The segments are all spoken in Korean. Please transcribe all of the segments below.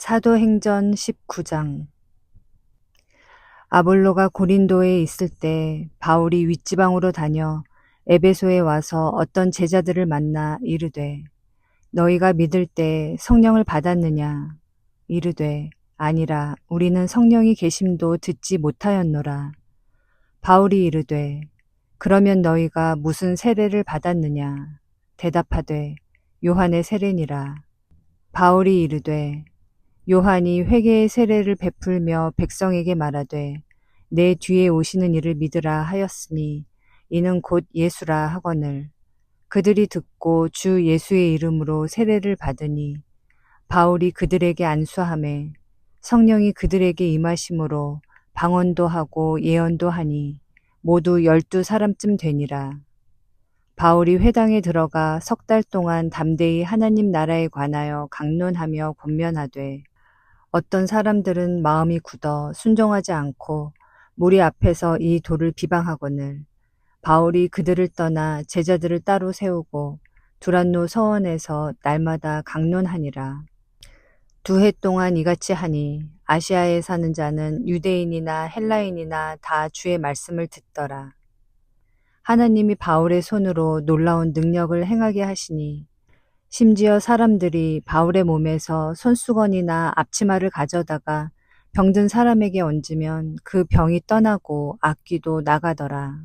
사도행전 19장. 아볼로가 고린도에 있을 때 바울이 윗지방으로 다녀 에베소에 와서 어떤 제자들을 만나 이르되, 너희가 믿을 때 성령을 받았느냐? 이르되, 아니라 우리는 성령이 계심도 듣지 못하였노라. 바울이 이르되, 그러면 너희가 무슨 세례를 받았느냐? 대답하되, 요한의 세례니라. 바울이 이르되, 요한이 회개의 세례를 베풀며 백성에게 말하되, 내 뒤에 오시는 이를 믿으라 하였으니 이는 곧 예수라 하거늘. 그들이 듣고 주 예수의 이름으로 세례를 받으니, 바울이 그들에게 안수하매 성령이 그들에게 임하심으로 방언도 하고 예언도 하니 모두 12사람쯤 되니라. 바울이 회당에 들어가 3달 동안 담대히 하나님 나라에 관하여 강론하며 권면하되, 어떤 사람들은 마음이 굳어 순종하지 않고 무리 앞에서 이 도를 비방하거늘. 바울이 그들을 떠나 제자들을 따로 세우고 두란노 서원에서 날마다 강론하니라. 2해 동안 이같이 하니 아시아에 사는 자는 유대인이나 헬라인이나 다 주의 말씀을 듣더라. 하나님이 바울의 손으로 놀라운 능력을 행하게 하시니, 심지어 사람들이 바울의 몸에서 손수건이나 앞치마를 가져다가 병든 사람에게 얹으면 그 병이 떠나고 악귀도 나가더라.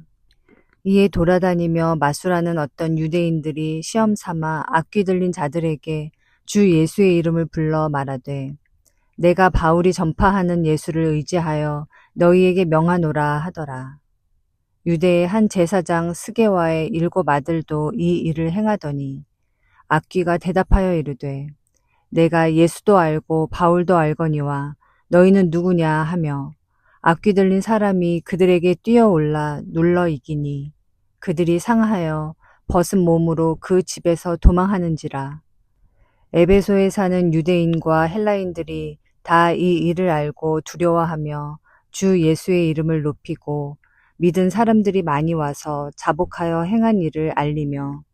이에 돌아다니며 마술하는 어떤 유대인들이 시험 삼아 악귀 들린 자들에게 주 예수의 이름을 불러 말하되, 내가 바울이 전파하는 예수를 의지하여 너희에게 명하노라 하더라. 유대의 한 제사장 스게와의 7 아들도 이 일을 행하더니, 악귀가 대답하여 이르되, 내가 예수도 알고 바울도 알거니와 너희는 누구냐 하며 악귀 들린 사람이 그들에게 뛰어올라 눌러 이기니 그들이 상하여 벗은 몸으로 그 집에서 도망하는지라. 에베소에 사는 유대인과 헬라인들이 다 이 일을 알고 두려워하며 주 예수의 이름을 높이고 믿은 사람들이 많이 와서 자복하여 행한 일을 알리며,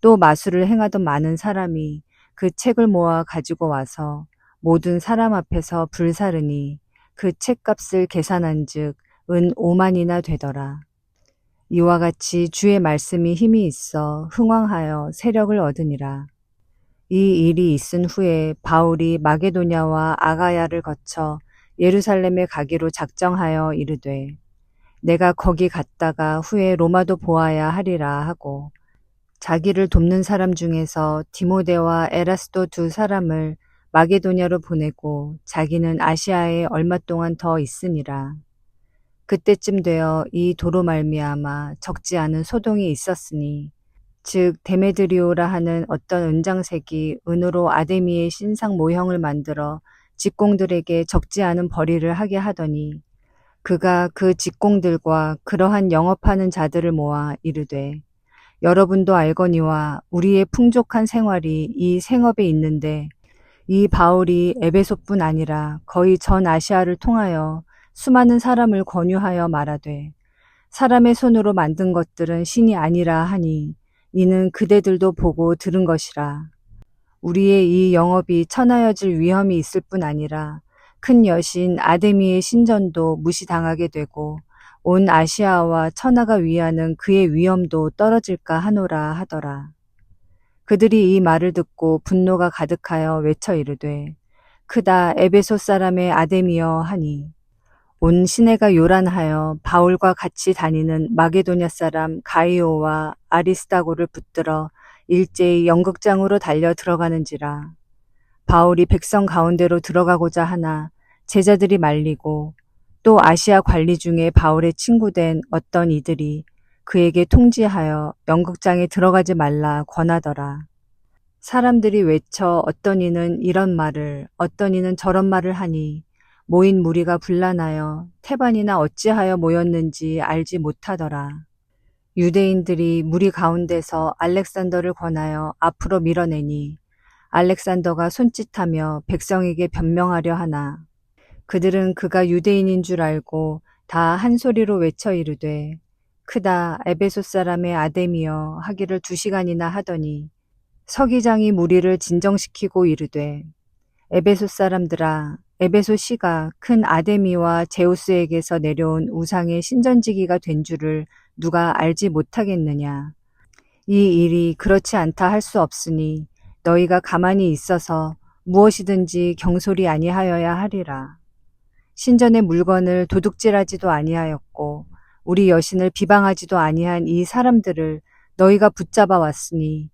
또 마술을 행하던 많은 사람이 그 책을 모아 가지고 와서 모든 사람 앞에서 불사르니 그 책값을 계산한즉 은 5만이나 되더라. 이와 같이 주의 말씀이 힘이 있어 흥왕하여 세력을 얻으니라. 이 일이 있은 후에 바울이 마게도냐와 아가야를 거쳐 예루살렘에 가기로 작정하여 이르되, 내가 거기 갔다가 후에 로마도 보아야 하리라 하고, 자기를 돕는 사람 중에서 디모데와 에라스도 2사람을 마게도냐로 보내고 자기는 아시아에 얼마 동안 더 있으니라. 그때쯤 되어 이 도로 말미암아 적지 않은 소동이 있었으니, 즉 데메드리오라 하는 어떤 은장색이 은으로 아데미의 신상 모형을 만들어 직공들에게 적지 않은 벌이를 하게 하더니, 그가 그 직공들과 그러한 영업하는 자들을 모아 이르되, 여러분도 알거니와 우리의 풍족한 생활이 이 생업에 있는데, 이 바울이 에베소뿐 아니라 거의 전 아시아를 통하여 수많은 사람을 권유하여 말하되, 사람의 손으로 만든 것들은 신이 아니라 하니 이는 그대들도 보고 들은 것이라. 우리의 이 영업이 천하여질 위험이 있을 뿐 아니라 큰 여신 아데미의 신전도 무시당하게 되고 온 아시아와 천하가 위하는 그의 위엄도 떨어질까 하노라 하더라. 그들이 이 말을 듣고 분노가 가득하여 외쳐 이르되, 크다 에베소 사람의 아데미여 하니, 온 시내가 요란하여 바울과 같이 다니는 마게도냐 사람 가이오와 아리스다고를 붙들어 일제히 연극장으로 달려 들어가는지라. 바울이 백성 가운데로 들어가고자 하나 제자들이 말리고, 또 아시아 관리 중에 바울의 친구된 어떤 이들이 그에게 통지하여 연극장에 들어가지 말라 권하더라. 사람들이 외쳐 어떤 이는 이런 말을 어떤 이는 저런 말을 하니 모인 무리가 분란하여 태반이나 어찌하여 모였는지 알지 못하더라. 유대인들이 무리 가운데서 알렉산더를 권하여 앞으로 밀어내니 알렉산더가 손짓하며 백성에게 변명하려 하나, 그들은 그가 유대인인 줄 알고 다 한 소리로 외쳐 이르되, 크다 에베소 사람의 아데미여 하기를 2시간이나 하더니 서기장이 무리를 진정시키고 이르되, 에베소 사람들아, 에베소 시가 큰 아데미와 제우스에게서 내려온 우상의 신전지기가 된 줄을 누가 알지 못하겠느냐. 이 일이 그렇지 않다 할 수 없으니 너희가 가만히 있어서 무엇이든지 경솔이 아니하여야 하리라. 신전의 물건을 도둑질하지도 아니하였고 우리 여신을 비방하지도 아니한 이 사람들을 너희가 붙잡아 왔으니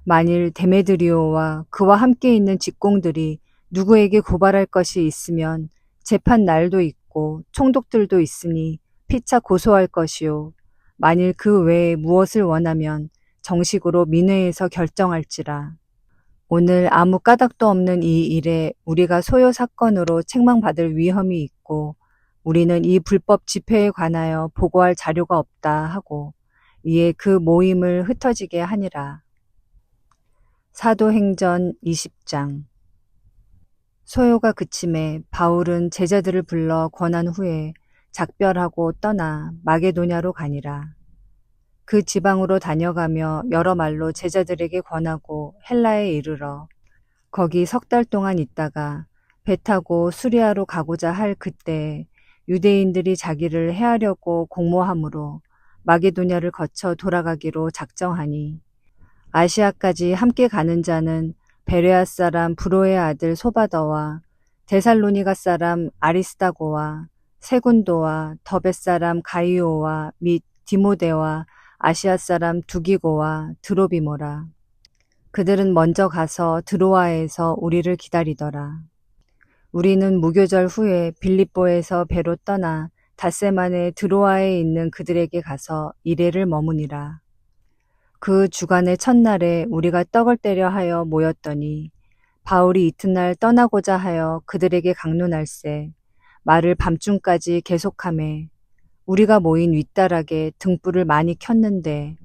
만일 데메드리오와 그와 함께 있는 직공들이 누구에게 고발할 것이 있으면 재판 날도 있고 총독들도 있으니 피차 고소할 것이요. 만일 그 외에 무엇을 원하면 정식으로 민회에서 결정할지라. 오늘 아무 까닭도 없는 이 일에 우리가 소요 사건으로 책망받을 위험이 있고 우리는 이 불법 집회에 관하여 보고할 자료가 없다 하고 이에 그 모임을 흩어지게 하니라. 사도행전 20장. 소요가 그침에 바울은 제자들을 불러 권한 후에 작별하고 떠나 마게도냐로 가니라. 그 지방으로 다녀가며 여러 말로 제자들에게 권하고 헬라에 이르러 거기 석 달 동안 있다가 배 타고 수리아로 가고자 할 그때에 유대인들이 자기를 해하려고 공모함으로 마게도냐를 거쳐 돌아가기로 작정하니 아시아까지 함께 가는 자는 베레아 사람 브로의 아들 소바더와 데살로니가 사람 아리스다고와 세군도와 더벳 사람 가이오와 및 디모데와 아시아 사람 두기고와 드로비모라. 그들은 먼저 가서 드로아에서 우리를 기다리더라. 우리는 무교절 후에 빌립보에서 배로 떠나 닷새만에 드로아에 있는 그들에게 가서 이레를 머무니라. 그 주간의 첫날에 우리가 떡을 떼려 하여 모였더니 바울이 이튿날 떠나고자 하여 그들에게 강론할세 말을 밤중까지 계속하매 우리가 모인 윗다락에 등불을 많이 켰는데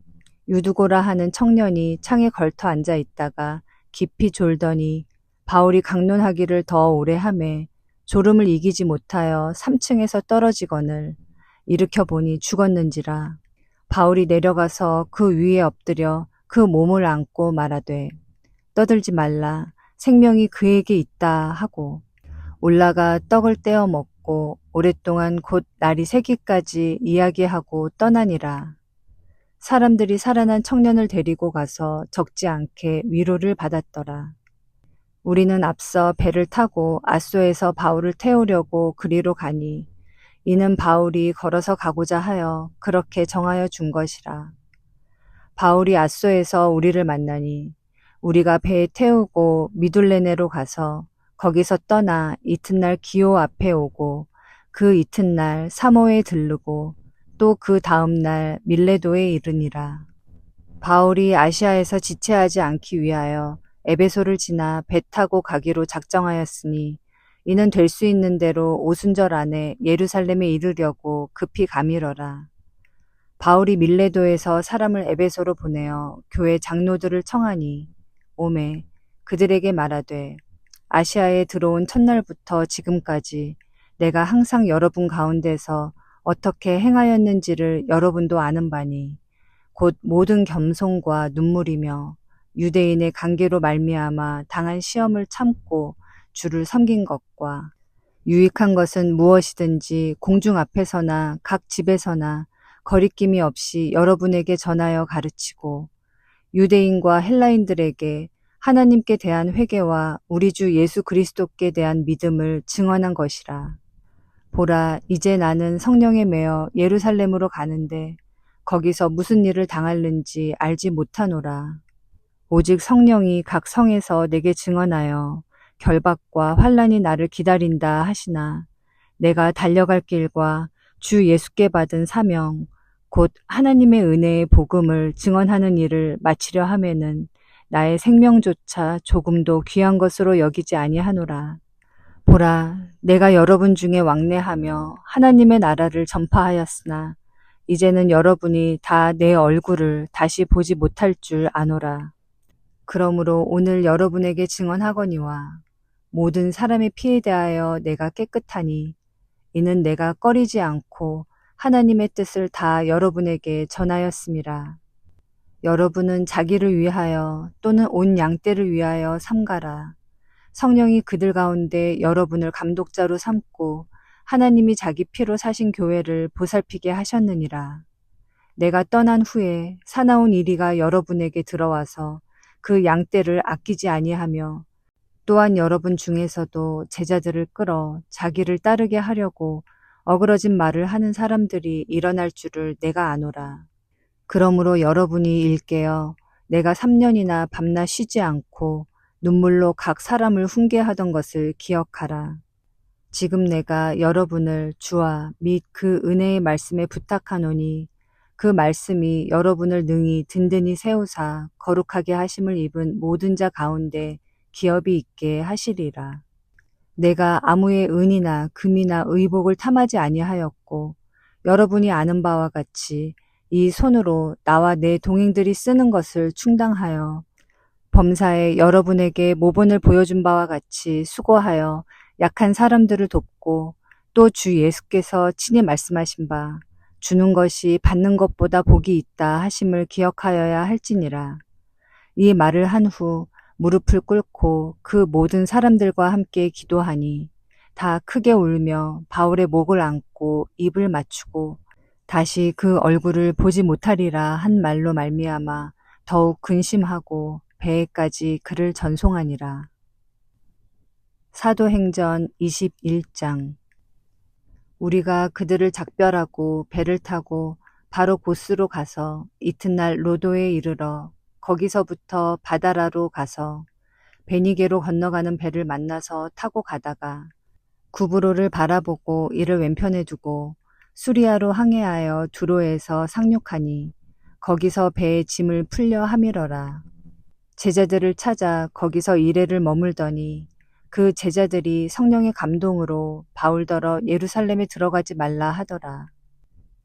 유두고라 하는 청년이 창에 걸터 앉아 있다가 깊이 졸더니 바울이 강론하기를 더 오래 하매 졸음을 이기지 못하여 3층에서 떨어지거늘 일으켜 보니 죽었는지라. 바울이 내려가서 그 위에 엎드려 그 몸을 안고 말하되 떠들지 말라 생명이 그에게 있다 하고 올라가 떡을 떼어 먹고 오랫동안 곧 날이 새기까지 이야기하고 떠나니라. 사람들이 살아난 청년을 데리고 가서 적지 않게 위로를 받았더라. 우리는 앞서 배를 타고 아소에서 바울을 태우려고 그리로 가니 이는 바울이 걸어서 가고자 하여 그렇게 정하여 준 것이라. 바울이 아소에서 우리를 만나니 우리가 배에 태우고 미둘레네로 가서 거기서 떠나 이튿날 기오 앞에 오고 그 이튿날 사모에 들르고 또 그 다음날 밀레도에 이르니라. 바울이 아시아에서 지체하지 않기 위하여 에베소를 지나 배 타고 가기로 작정하였으니 이는 될 수 있는 대로 오순절 안에 예루살렘에 이르려고 급히 가미러라. 바울이 밀레도에서 사람을 에베소로 보내어 교회 장로들을 청하니 오매 그들에게 말하되 아시아에 들어온 첫날부터 지금까지 내가 항상 여러분 가운데서 어떻게 행하였는지를 여러분도 아는 바니 곧 모든 겸손과 눈물이며 유대인의 관계로 말미암아 당한 시험을 참고 주를 섬긴 것과 유익한 것은 무엇이든지 공중 앞에서나 각 집에서나 거리낌이 없이 여러분에게 전하여 가르치고 유대인과 헬라인들에게 하나님께 대한 회개와 우리 주 예수 그리스도께 대한 믿음을 증언한 것이라. 보라, 이제 나는 성령에 매어 예루살렘으로 가는데 거기서 무슨 일을 당할는지 알지 못하노라. 오직 성령이 각 성에서 내게 증언하여 결박과 환난이 나를 기다린다 하시나 내가 달려갈 길과 주 예수께 받은 사명 곧 하나님의 은혜의 복음을 증언하는 일을 마치려 하면은 나의 생명조차 조금도 귀한 것으로 여기지 아니하노라. 보라, 내가 여러분 중에 왕래하며 하나님의 나라를 전파하였으나 이제는 여러분이 다 내 얼굴을 다시 보지 못할 줄 아노라. 그러므로 오늘 여러분에게 증언하거니와 모든 사람의 피에 대하여 내가 깨끗하니 이는 내가 꺼리지 않고 하나님의 뜻을 다 여러분에게 전하였음이라. 여러분은 자기를 위하여 또는 온 양떼를 위하여 삼가라. 성령이 그들 가운데 여러분을 감독자로 삼고 하나님이 자기 피로 사신 교회를 보살피게 하셨느니라. 내가 떠난 후에 사나운 이리가 여러분에게 들어와서 그 양떼를 아끼지 아니하며 또한 여러분 중에서도 제자들을 끌어 자기를 따르게 하려고 어그러진 말을 하는 사람들이 일어날 줄을 내가 아노라. 그러므로 여러분이 일깨어 내가 3년이나 밤낮 쉬지 않고 눈물로 각 사람을 훈계하던 것을 기억하라. 지금 내가 여러분을 주와 및 그 은혜의 말씀에 부탁하노니 그 말씀이 여러분을 능히 든든히 세우사 거룩하게 하심을 입은 모든 자 가운데 기업이 있게 하시리라. 내가 아무의 은이나 금이나 의복을 탐하지 아니하였고 여러분이 아는 바와 같이 이 손으로 나와 내 동행들이 쓰는 것을 충당하여 범사에 여러분에게 모본을 보여준 바와 같이 수고하여 약한 사람들을 돕고 또 주 예수께서 친히 말씀하신 바 주는 것이 받는 것보다 복이 있다 하심을 기억하여야 할지니라. 이 말을 한 후 무릎을 꿇고 그 모든 사람들과 함께 기도하니 다 크게 울며 바울의 목을 안고 입을 맞추고 다시 그 얼굴을 보지 못하리라 한 말로 말미암아 더욱 근심하고 배에까지 그를 전송하니라. 사도행전 21장. 우리가 그들을 작별하고 배를 타고 바로 고스로 가서 이튿날 로도에 이르러 거기서부터 바다라로 가서 베니게로 건너가는 배를 만나서 타고 가다가 구브로를 바라보고 이를 왼편에 두고 수리아로 항해하여 두로에서 상륙하니 거기서 배의 짐을 풀려 하밀어라. 제자들을 찾아 거기서 이레를 머물더니 그 제자들이 성령의 감동으로 바울더러 예루살렘에 들어가지 말라 하더라.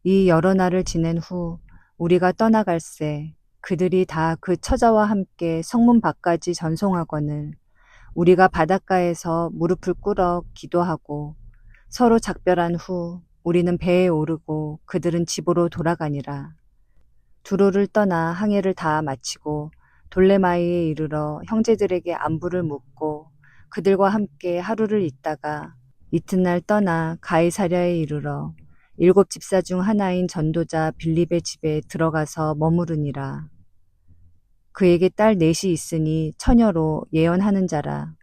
이 여러 날을 지낸 후 우리가 떠나갈새 그들이 다 그 처자와 함께 성문 밖까지 전송하거늘 우리가 바닷가에서 무릎을 꿇어 기도하고 서로 작별한 후 우리는 배에 오르고 그들은 집으로 돌아가니라. 두로를 떠나 항해를 다 마치고 돌레마이에 이르러 형제들에게 안부를 묻고 그들과 함께 하루를 있다가 이튿날 떠나 가이사랴에 이르러 7 집사 중 하나인 전도자 빌립의 집에 들어가서 머무르니라. 그에게 딸 넷이 있으니 처녀로 예언하는 자라.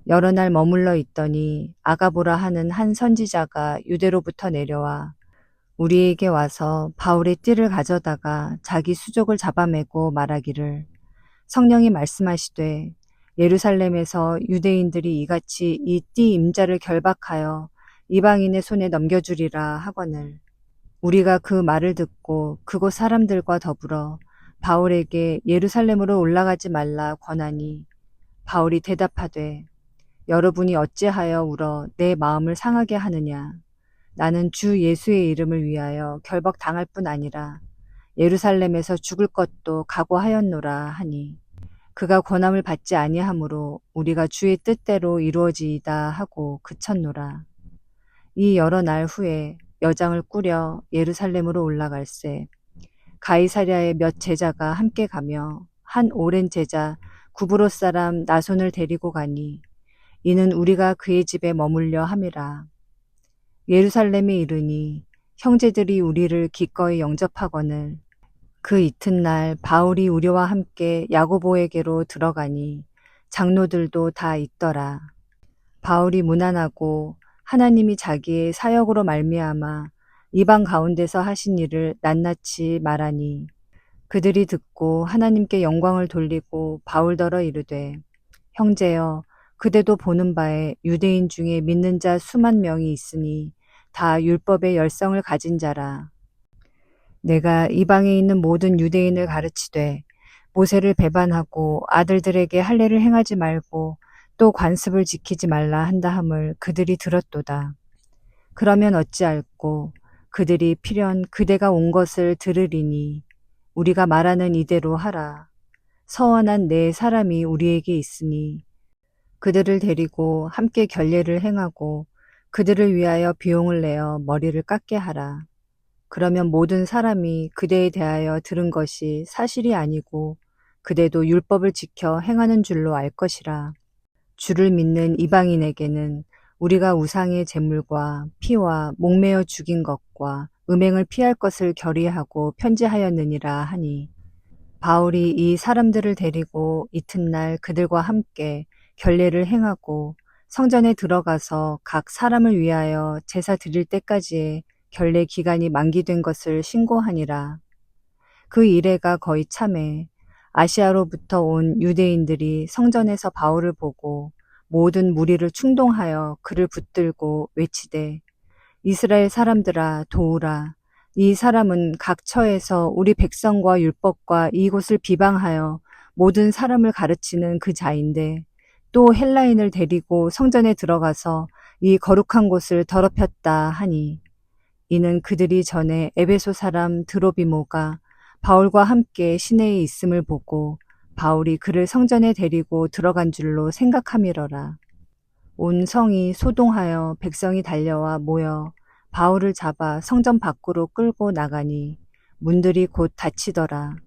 여러 날 머물러 있더니 아가보라 하는 한 선지자가 유대로부터 내려와 우리에게 와서 바울의 띠를 가져다가 자기 수족을 잡아매고 말하기를 성령이 말씀하시되 예루살렘에서 유대인들이 이같이 이 띠 임자를 결박하여 이방인의 손에 넘겨주리라 하거늘 우리가 그 말을 듣고 그곳 사람들과 더불어 바울에게 예루살렘으로 올라가지 말라 권하니 바울이 대답하되 여러분이 어찌하여 울어 내 마음을 상하게 하느냐. 나는 주 예수의 이름을 위하여 결박당할 뿐 아니라 예루살렘에서 죽을 것도 각오하였노라 하니 그가 권함을 받지 아니하므로 우리가 주의 뜻대로 이루어지이다 하고 그쳤노라. 이 여러 날 후에 여장을 꾸려 예루살렘으로 올라갈새 가이사랴의 몇 제자가 함께 가며 한 오랜 제자 구브로 사람 나손을 데리고 가니 이는 우리가 그의 집에 머물려 함이라. 예루살렘에 이르니 형제들이 우리를 기꺼이 영접하거늘 그 이튿날 바울이 우리와 함께 야고보에게로 들어가니 장로들도 다 있더라. 바울이 무난하고 하나님이 자기의 사역으로 말미암아 이방 가운데서 하신 일을 낱낱이 말하니 그들이 듣고 하나님께 영광을 돌리고 바울더러 이르되 형제여 그대도 보는 바에 유대인 중에 믿는 자 수만 명이 있으니 다 율법의 열성을 가진 자라. 내가 이방에 있는 모든 유대인을 가르치되 모세를 배반하고 아들들에게 할례를 행하지 말고 또 관습을 지키지 말라 한다 함을 그들이 들었도다. 그러면 어찌할꼬 그들이 필연 그대가 온 것을 들으리니 우리가 말하는 이대로 하라. 서원한 네 사람이 우리에게 있으니 그들을 데리고 함께 결례를 행하고 그들을 위하여 비용을 내어 머리를 깎게 하라. 그러면 모든 사람이 그대에 대하여 들은 것이 사실이 아니고 그대도 율법을 지켜 행하는 줄로 알 것이라. 주를 믿는 이방인에게는 우리가 우상의 제물과 피와 목매어 죽인 것과 음행을 피할 것을 결의하고 편지하였느니라 하니, 바울이 이 사람들을 데리고 이튿날 그들과 함께 결례를 행하고 성전에 들어가서 각 사람을 위하여 제사 드릴 때까지의 결례 기간이 만기된 것을 신고하니라. 그 이래가 거의 참에 아시아로부터 온 유대인들이 성전에서 바울을 보고 모든 무리를 충동하여 그를 붙들고 외치되, 이스라엘 사람들아 도우라. 이 사람은 각 처에서 우리 백성과 율법과 이곳을 비방하여 모든 사람을 가르치는 그 자인데, 또 헬라인을 데리고 성전에 들어가서 이 거룩한 곳을 더럽혔다 하니, 이는 그들이 전에 에베소 사람 드로비모가 바울과 함께 시내에 있음을 보고 바울이 그를 성전에 데리고 들어간 줄로 생각함이러라. 온 성이 소동하여 백성이 달려와 모여 바울을 잡아 성전 밖으로 끌고 나가니 문들이 곧 닫히더라.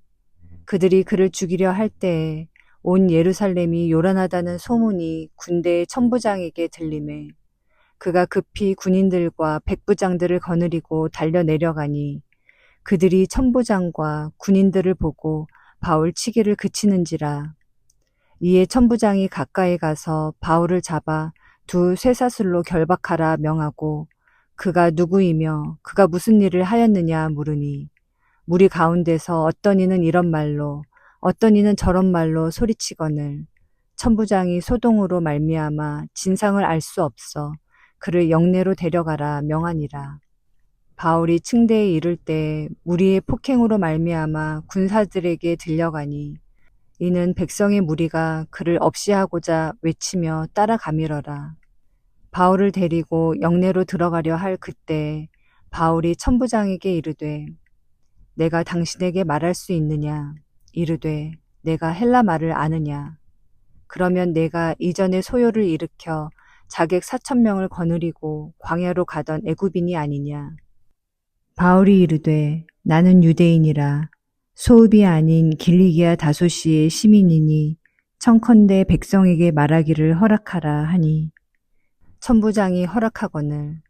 그들이 그를 죽이려 할 때에 온 예루살렘이 요란하다는 소문이 군대의 천부장에게 들리매 그가 급히 군인들과 백부장들을 거느리고 달려 내려가니 그들이 천부장과 군인들을 보고 바울 치기를 그치는지라. 이에 천부장이 가까이 가서 바울을 잡아 두 쇠사슬로 결박하라 명하고 그가 누구이며 그가 무슨 일을 하였느냐 물으니 무리 가운데서 어떤 이는 이런 말로 어떤 이는 저런 말로 소리치거늘 천부장이 소동으로 말미암아 진상을 알 수 없어 그를 영내로 데려가라 명하니라. 바울이 층대에 이를 때 무리의 폭행으로 말미암아 군사들에게 들려가니 이는 백성의 무리가 그를 없이하고자 외치며 따라가밀어라. 바울을 데리고 영내로 들어가려 할 그때 바울이 천부장에게 이르되 내가 당신에게 말할 수 있느냐? 이르되 내가 헬라 말을 아느냐? 그러면 내가 이전에 소요를 일으켜 자객 4,000명을 거느리고 광야로 가던 애굽인이 아니냐? 바울이 이르되 나는 유대인이라 소읍이 아닌 길리기아 다소시의 시민이니 청컨대 백성에게 말하기를 허락하라 하니 천부장이 허락하거늘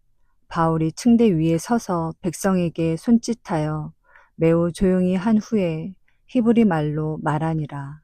바울이 층대 위에 서서 백성에게 손짓하여 매우 조용히 한 후에 히브리 말로 말하니라.